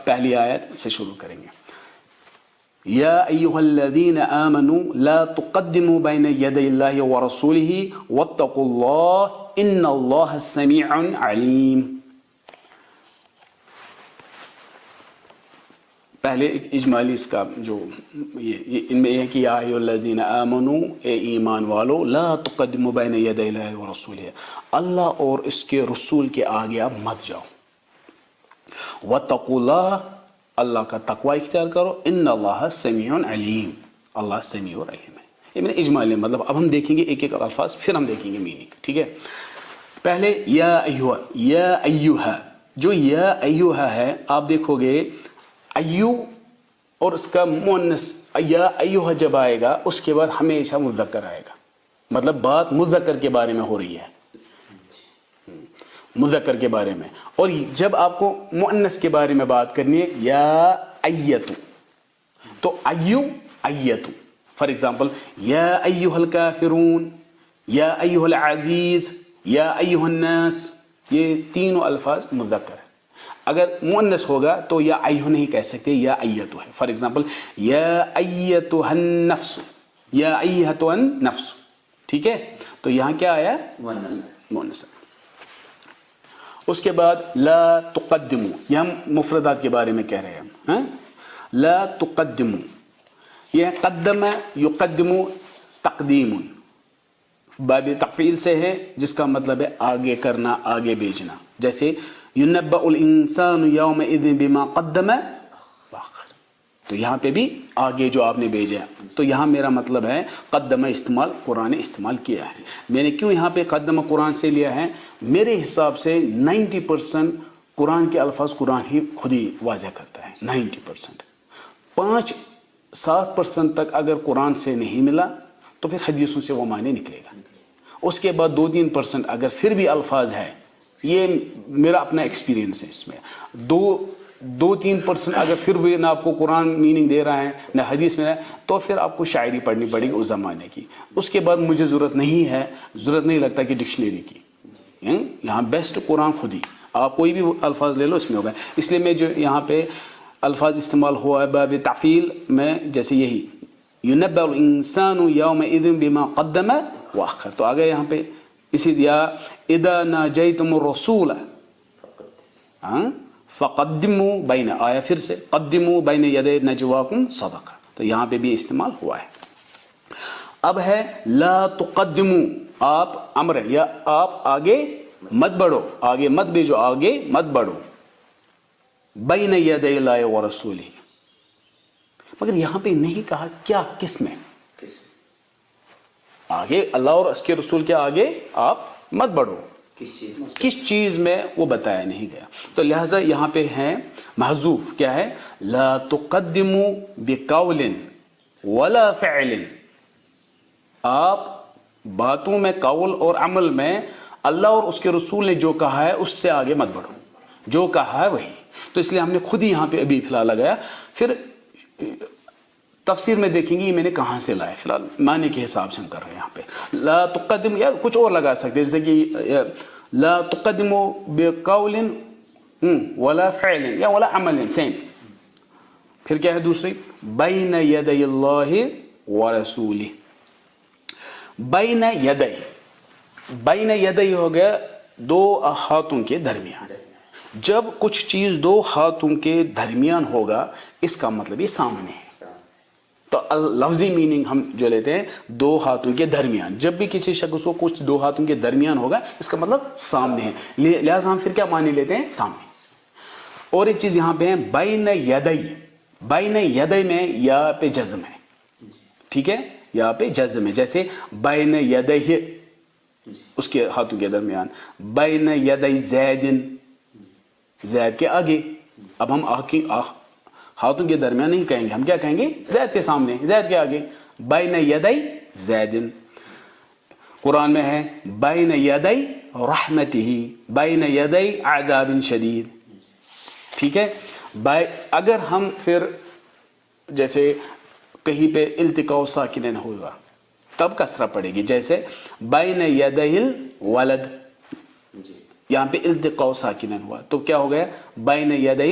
پہلی آیت سے شروع کریں گے. یا ایھا الذین آمنوا لا تقدموا بین یدی اللہ ورسولہ واتقوا اللہ ان اللہ سمیع علیم. پہلے ایک اجمالی اس کا جو یہ ان میں یہ ہے کہ یا ایھا الذین آمنوا اے ایمان والو لا تقدموا بین یدی اللہ ورسولہ اللہ اور اس کے رسول کے آگے آپ مت جاؤ. واتقوا اللہ اللہ کا تقوی اختیار کرو ان اللہ سمیع علیم اللہ سمیع علیم ہے. یہ میں نے اجمالی مطلب اب ہم دیکھیں گے ایک ایک الفاظ پھر ہم دیکھیں گے میننگ. ٹھیک ہے پہلے یا ایھا جو یا ایھا ہے آپ دیکھو گے ایو اور اس کا مؤنث یا ایھا جب آئے گا اس کے بعد ہمیشہ مذکر آئے گا مطلب بات مذکر کے بارے میں ہو رہی ہے مذکر کے بارے میں. اور جب آپ کو مؤنث کے بارے میں بات کرنی ہے یا ایتو تو ایو ایتو فار ایگزامپل یا ایھا الکافرون یا ایھا العزیز یا ایھا الناس یہ تینوں الفاظ مذکر ہیں. اگر مؤنث ہوگا تو یا ایھا نہیں کہہ سکتے یا ایتو ہے. فار ایگزامپل یا ایتھا النفس یا ایتھا النفس. ٹھیک ہے تو یہاں کیا آیا مؤنث. اس کے بعد لا تقدمو یہ ہم مفردات کے بارے میں کہہ رہے ہیں. لا تقدمو یہ قدم یقدم تقدیم باب تفعیل سے ہے جس کا مطلب ہے آگے کرنا آگے بھیجنا. جیسے ينبأ الانسان یومئذ بما قدم واخر تو یہاں پہ بھی آگے جو آپ نے بھیجا تو یہاں میرا مطلب ہے قدم استعمال قرآن نے استعمال کیا ہے. میں نے کیوں یہاں پہ قدم قرآن سے لیا ہے میرے حساب سے 90% قرآن کے الفاظ قرآن ہی خود ہی واضح کرتا ہے. 90% 5-7% تک اگر قرآن سے نہیں ملا تو پھر حدیثوں سے وہ معنی نکلے گا. اس کے بعد 2-3% اگر پھر بھی الفاظ ہے یہ میرا اپنا ایکسپیرینس ہے اس میں 2-3% اگر پھر بھی نہ آپ کو قرآن میننگ دے رہا ہے نہ حدیث میں ہے تو پھر آپ کو شاعری پڑھنی پڑے گی اس زمانے کی. اس کے بعد مجھے ضرورت نہیں لگتا کہ ڈکشنری کی. یہاں بیسٹ قرآن خود ہی آپ کوئی بھی الفاظ لے لو اس میں ہوگا. اس لیے میں جو یہاں پہ الفاظ استعمال ہوا ہے باب تعفیل میں جیسے یہی ينبأ الانسان یومئذ بما قدم واخر تو آگے یہاں پہ اسی دیا اذا ناجیتم الرسول فقدموا بین آیا پھر سے قدموا بین یدی نجواکم صدقہ تو یہاں پہ بھی استعمال ہوا ہے. اب ہے لا تقدموا آپ امر ہے یا آپ آگے مت بڑھو آگے مت بھیجو آگے مت بڑھو بین یدی اللہ ورسولہ مگر یہاں پہ نہیں کہا کیا کس میں آگے اللہ اور اس کے رسول کے آگے آپ مت بڑھو کس چیز میں وہ بتایا نہیں گیا. تو لہٰذا یہاں پہ ہے محذوف کیا ہے لا تقدموا بقول ولا فعل آپ باتوں میں قول اور عمل میں اللہ اور اس کے رسول نے جو کہا ہے اس سے آگے مت بڑھو جو کہا ہے وہی. تو اس لیے ہم نے خود ہی یہاں پہ ابھی فی الحال لگایا پھر تفسیر میں دیکھیں گے یہ میں نے کہاں سے لایا. فی الحال معنی کے حساب سے ہم کر رہے ہیں یہاں پہ لا تقدم یا کچھ اور لگا سکتے جیسے کہ لا تقدموا بقول ولا فعل یا ولا عمل سیم. پھر کیا ہے دوسری بین یدی اللہ ورسولہ بین یدی ہو گیا دو ہاتھوں کے درمیان. جب کچھ چیز دو ہاتھوں کے درمیان ہوگا اس کا مطلب یہ سامنے ہے. تو لفظی میننگ ہم جو لیتے ہیں دو ہاتھوں کے درمیان جب بھی کسی شخص کو کچھ دو ہاتھوں کے درمیان ہوگا اس کا مطلب سامنے ہے. لہٰذا ہم پھر کیا معنی لیتے ہیں سامنے. اور ایک چیز یہاں پہ ہے بین یدی میں یا پہ جزم ہے. ٹھیک ہے یا پہ جزم ہے جیسے بین یدیہ اس کے ہاتھوں کے درمیان بین یدی زید کے آگے. اب ہم ہاتھوں کے درمیان نہیں کہیں گے ہم کیا کہیں گے زید کے سامنے زید کے آگے بین یدی زید. قرآن میں ہے بین یدی رحمتہ بین یدی عذاب شدید. ٹھیک ہے اگر ہم پھر جیسے کہیں پہ التقاء ساکنین ہوگا تب کسرہ پڑے گی جیسے بین یدی الولد یہاں پہ التقاء ساکنین ہوا تو کیا ہو گیا بین یدی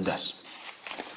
10,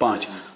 5,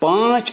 5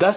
10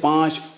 5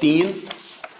3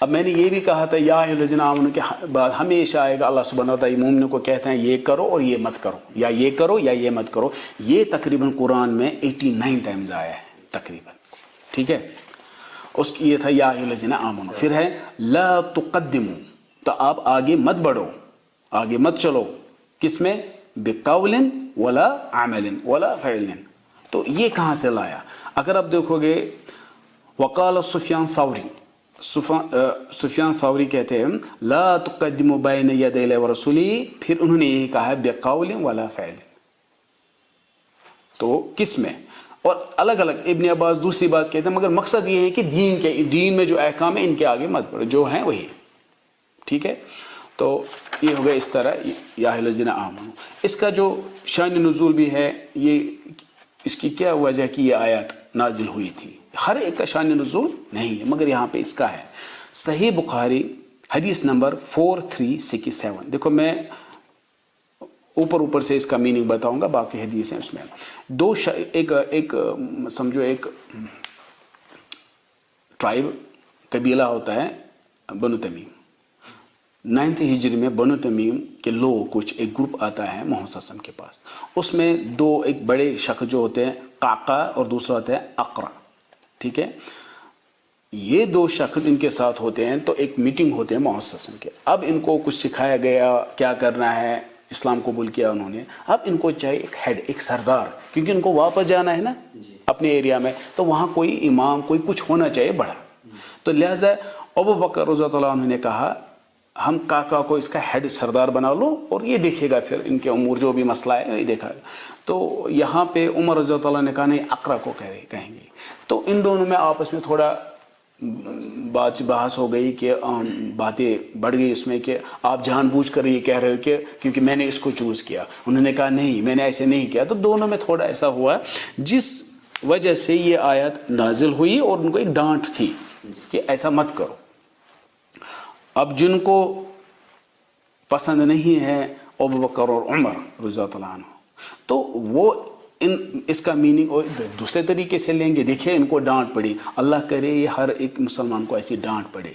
اب میں نے یہ بھی کہا تھا یا الذین آمنوا کے بعد ہمیشہ آئے گا اللہ سبحانہ وتعالی مومنوں کو کہتے ہیں یہ کرو اور یہ مت کرو، یا یہ کرو یا یہ مت کرو. یہ تقریباً قرآن میں 89 ٹائمز آیا ہے تقریباً. ٹھیک ہے، اس کی یہ تھا یا الذین آمنوا. پھر ہے لا تقدموا، تو آپ آگے مت بڑھو، آگے مت چلو، کس میں؟ بقول ولا عمل ولا فعل. تو یہ کہاں سے لایا؟ اگر آپ دیکھو گے وقال سفیان ثوری، سفیان ثوری کہتے ہیں لا تقدموا بین یدی اللہ ورسولہ، پھر انہوں نے یہی کہا ہے بقول ولا فعل. تو کس میں؟ اور الگ الگ ابن عباس دوسری بات کہتے ہیں، مگر مقصد یہ ہے کہ دین میں جو احکام ہیں ان کے آگے مت بڑھو، جو ہیں وہی. ٹھیک ہے، تو یہ ہو گیا اس طرح یا الذین آمنوا. اس کا جو شان نزول بھی ہے، یہ اس کی کیا وجہ کہ یہ آیات نازل ہوئی تھی. ہر ایک کا شان نزول نہیں ہے، مگر یہاں پہ اس کا ہے. صحیح بخاری حدیث نمبر 4367. دیکھو میں اوپر سے اس کا میننگ بتاؤں گا، باقی حدیث ہیں اس میں. ایک سمجھو ایک ٹرائب قبیلہ ہوتا ہے بنو تمیم. 9 ہجری میں بنو تمیم کے لوگ کچھ ایک گروپ آتا ہے محمد صلی اللہ علیہ وسلم کے پاس. اس میں دو ایک بڑے شخص جو ہوتے ہیں قعقاع اور دوسرا ہوتا ہے اقرع. ٹھیک ہے، یہ دو شخص ان کے ساتھ ہوتے ہیں. تو ایک میٹنگ ہوتے ہیں محمد صلی اللہ علیہ وسلم کے. اب ان کو کچھ سکھایا گیا کیا کرنا ہے، اسلام قبول کیا انہوں نے. اب ان کو چاہیے ایک ہیڈ، ایک سردار، کیونکہ ان کو واپس جانا ہے نا اپنے ایریا میں. تو وہاں کوئی امام کوئی کچھ ہونا چاہیے بڑا. تو لہٰذا ابو بکر رضی اللہ عنہ نے کہا ہم قعقاع کو اس کا ہیڈ سردار بنا لو اور یہ دیکھے گا پھر ان کے امور جو بھی مسئلہ ہے یہ دیکھا گا. تو یہاں پہ عمر رضی اللہ عنہ نے کہا نہیں اقرع کو کہیں گے. تو ان دونوں میں آپس میں تھوڑا بحث ہو گئی کہ باتیں بڑھ گئی اس میں کہ آپ جان بوجھ کر یہ کہہ رہے ہو کہ کیونکہ میں نے اس کو چوز کیا. انہوں نے کہا نہیں میں نے ایسے نہیں کیا. تو دونوں میں تھوڑا ایسا ہوا جس وجہ سے یہ آیت نازل ہوئی اور ان کو ایک ڈانٹ تھی کہ ایسا مت کرو. اب جن کو پسند نہیں ہے ابو بکر اور عمر رضی اللہ عنہ، تو وہ اس کا میننگ اور دوسرے طریقے سے لیں گے. دیکھیں ان کو ڈانٹ پڑی، اللہ کرے یہ ہر ایک مسلمان کو ایسی ڈانٹ پڑے.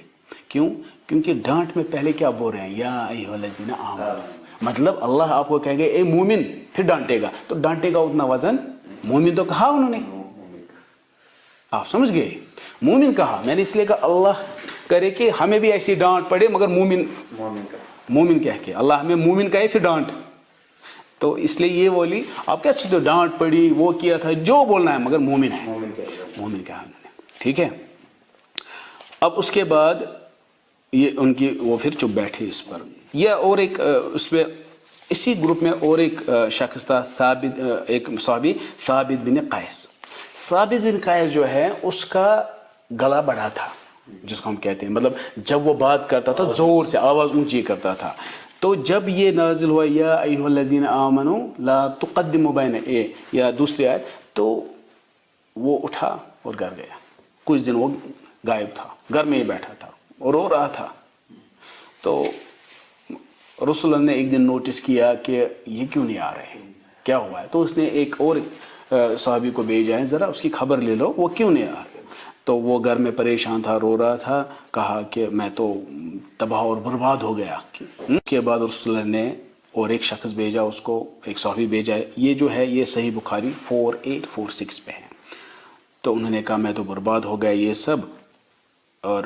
کیوں؟ کیونکہ ڈانٹ میں پہلے کیا بول رہے ہیں یا ایھا الذین آمنوا، مطلب اللہ آپ کو کہے گا اے مومن، پھر ڈانٹے گا. تو ڈانٹے گا اتنا وزن، مومن تو کہا انہوں نے، آپ سمجھ گئے، مومن کہا. میں نے اس لیے کہا اللہ کرے کہ ہمیں بھی ایسی ڈانٹ پڑے مگر مومن کہہ کے. اللہ ہمیں مومن کہے پھر ڈانٹ. تو اس لیے یہ بولی آپ کیا سوچتے ہو ڈانٹ پڑی وہ کیا تھا، جو بولنا ہے مگر مومن ہے، مومن کہا انہوں نے. ٹھیک ہے، اب اس کے بعد یہ ان کی وہ پھر چپ بیٹھے اس پر. یا اور ایک اس پہ اسی گروپ میں اور ایک شخص تھا ثابت، ایک صحابی ثابت بن قیس. ثابت بن قیس جو ہے اس کا گلا بڑا تھا جس کو ہم کہتے ہیں، مطلب جب وہ بات کرتا تھا زور سے آواز اونچی کرتا تھا. تو جب یہ نازل ہوا یا ایھا الذین آمنوا لا تقدموا بین یا دوسری آیت، تو وہ اٹھا اور گھر گیا. کچھ دن وہ غائب تھا، گھر میں ہی بیٹھا تھا اور رو رہا تھا. تو رسول اللہ نے ایک دن نوٹس کیا کہ یہ کیوں نہیں آ رہے، کیا ہوا ہے. تو اس نے ایک اور صحابی کو بھیجا ہے ذرا اس کی خبر لے لو وہ کیوں نہیں آ رہے. تو وہ گھر میں پریشان تھا، رو رہا تھا. کہا کہ میں تو تباہ اور برباد ہو گیا. اس کے بعد رسول اللہ نے اور ایک شخص بھیجا، اس کو ایک صحابی بھیجا. یہ جو ہے یہ صحیح بخاری 4846 پہ ہے. تو انہوں نے کہا میں تو برباد ہو گیا یہ سب، اور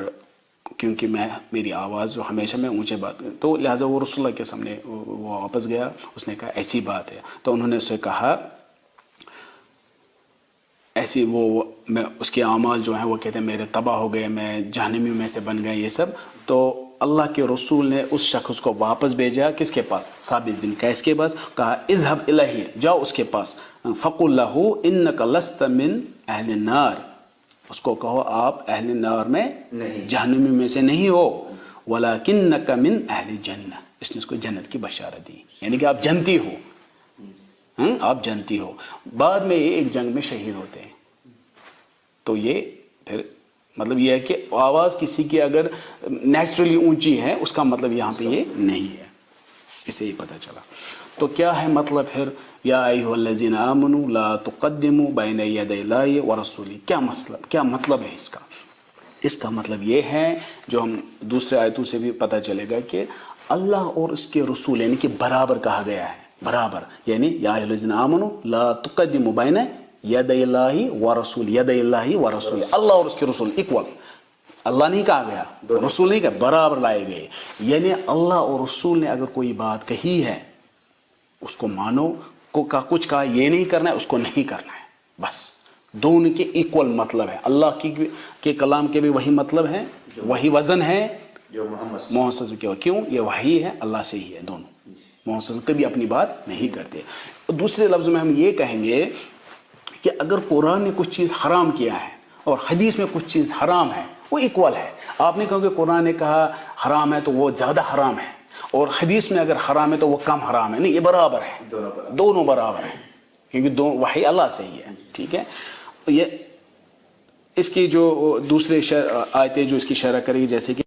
کیونکہ میری آواز جو ہمیشہ میں اونچے بات، تو لہٰذا وہ رسول اللہ کے سامنے وہ واپس گیا. اس نے کہا ایسی بات ہے. تو انہوں نے اسے کہا ایسی وہ میں اس کے اعمال جو ہیں وہ کہتے ہیں میرے تباہ ہو گئے، میں جہنمیوں میں سے بن گئے یہ سب. تو اللہ کے رسول نے اس شخص کو واپس بھیجا کس کے پاس؟ ثابت بن قیس کے پاس. کہا اذهب الیہ، جاؤ اس کے پاس. فقل لہ انک لست من اہل النار، اس کو کہو آپ اہل النار میں جہنمیوں میں سے نہیں ہو، ولکنک من اہل الجنہ. اس نے اس کو جنت کی بشارت دی، یعنی کہ آپ جنتی ہو، آپ جنتی ہو. بعد میں یہ ایک جنگ میں شہید ہوتے ہیں. تو یہ پھر مطلب یہ ہے کہ آواز کسی کی اگر نیچرلی اونچی ہے اس کا مطلب یہاں پہ یہ نہیں ہے. اسے ہی پتہ چلا. تو کیا ہے مطلب پھر یا ایھا الذین آمنوا لا تقدموا بین یدی اللہ ورسولہ، کیا مطلب ہے اس کا؟ اس کا مطلب یہ ہے جو ہم دوسرے آیتوں سے بھی پتہ چلے گا کہ اللہ اور اس کے رسول یعنی کہ برابر کہا گیا ہے، برابر، یعنی یا ایھا الذین آمنوا لا تقدموا بین یدی اللہ ورسول، یدی اللہ ورسول، اللہ اور اس کے رسول ایکول، اللہ نہیں کہا گیا، رسول نہیں کہا، برابر لائے گئے، یعنی اللہ اور رسول نے اگر کوئی بات کہی ہے اس کو مانو، کچھ کہا یہ نہیں کرنا ہے اس کو نہیں کرنا ہے، بس دونوں کے ایکول مطلب ہے، اللہ کے کلام کے بھی وہی مطلب ہے، وہی وزن ہے جو محمد محمد کے، کیوں یہ وحی ہے اللہ سے ہی ہے، دونوں محمد کبھی اپنی بات نہیں کرتے۔ دوسرے لفظ میں ہم یہ کہیں گے کہ اگر قرآن نے کچھ چیز حرام کیا ہے اور حدیث میں کچھ چیز حرام ہے وہ ایکول ہے، آپ نہیں کہو کہ قرآن نے کہا حرام ہے تو وہ زیادہ حرام ہے اور حدیث میں اگر حرام ہے تو وہ کم حرام ہے، نہیں، یہ برابر ہے، دونوں برابر ہیں کیونکہ وحی اللہ سے ہی ہے، ٹھیک ہے۔ یہ اس کی جو دوسرے آیتیں جو اس کی شرح کرے گی جیسے کہ